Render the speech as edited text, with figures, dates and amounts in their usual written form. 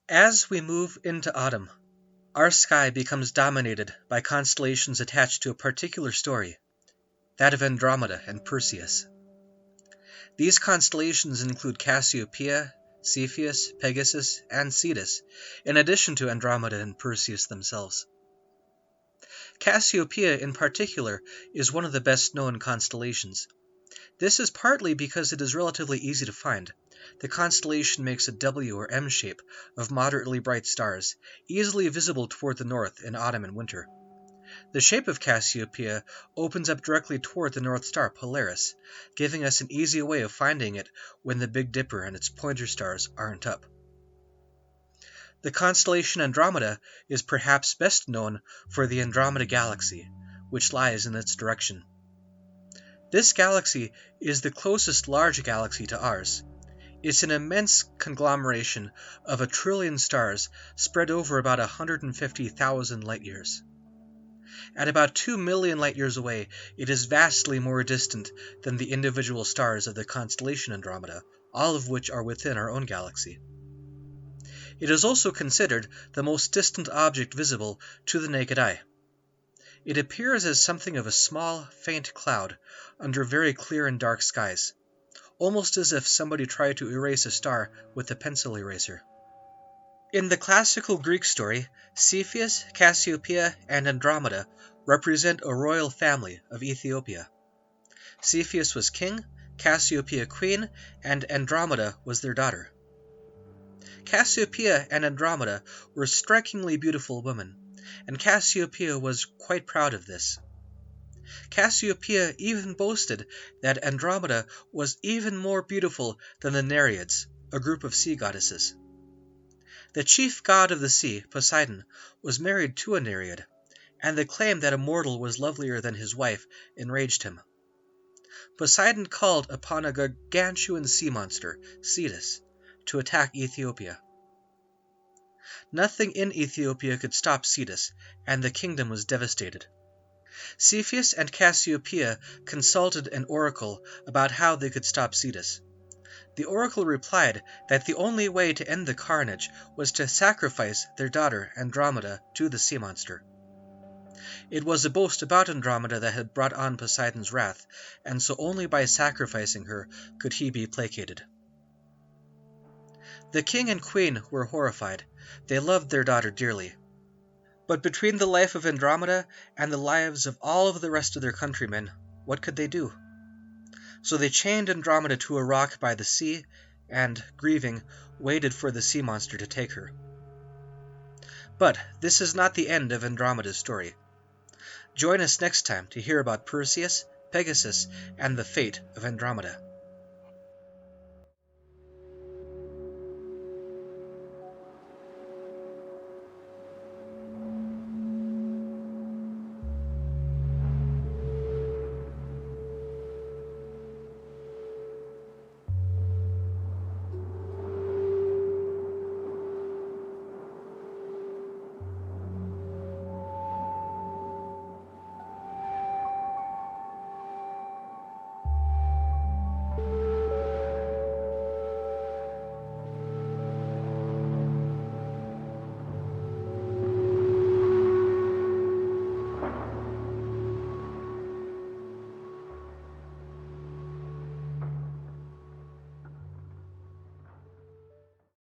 As we move into autumn, our sky becomes dominated by constellations attached to a particular story, that of Andromeda and Perseus. These constellations include Cassiopeia, Cepheus, Pegasus, and Cetus, in addition to Andromeda and Perseus themselves. Cassiopeia in particular is one of the best known constellations. This is partly because it is relatively easy to find. The constellation makes a W or M shape of moderately bright stars, easily visible toward the north in autumn and winter. The shape of Cassiopeia opens up directly toward the North Star Polaris, giving us an easy way of finding it when the Big Dipper and its pointer stars aren't up. The constellation Andromeda is perhaps best known for the Andromeda Galaxy, which lies in its direction. This galaxy is the closest large galaxy to ours. It's an immense conglomeration of 1 trillion stars spread over about 150,000 light-years. At about 2 million light-years away, it is vastly more distant than the individual stars of the constellation Andromeda, all of which are within our own galaxy. It is also considered the most distant object visible to the naked eye. It appears as something of a small, faint cloud under very clear and dark skies, almost as if somebody tried to erase a star with a pencil eraser. In the classical Greek story, Cepheus, Cassiopeia, and Andromeda represent a royal family of Ethiopia. Cepheus was king, Cassiopeia queen, and Andromeda was their daughter. Cassiopeia and Andromeda were strikingly beautiful women, and Cassiopeia was quite proud of this. Cassiopeia even boasted that Andromeda was even more beautiful than the Nereids, a group of sea goddesses. The chief god of the sea, Poseidon, was married to a Nereid, and the claim that a mortal was lovelier than his wife enraged him. Poseidon called upon a gargantuan sea monster, Cetus, to attack Ethiopia. Nothing in Ethiopia could stop Cetus, and the kingdom was devastated. Cepheus and Cassiopeia consulted an oracle about how they could stop Cetus. The oracle replied that the only way to end the carnage was to sacrifice their daughter Andromeda to the sea monster. It was a boast about Andromeda that had brought on Poseidon's wrath, and so only by sacrificing her could he be placated. The king and queen were horrified. They loved their daughter dearly. But between the life of Andromeda and the lives of all of the rest of their countrymen, what could they do? So they chained Andromeda to a rock by the sea, and, grieving, waited for the sea monster to take her. But this is not the end of Andromeda's story. Join us next time to hear about Perseus, Pegasus, and the fate of Andromeda.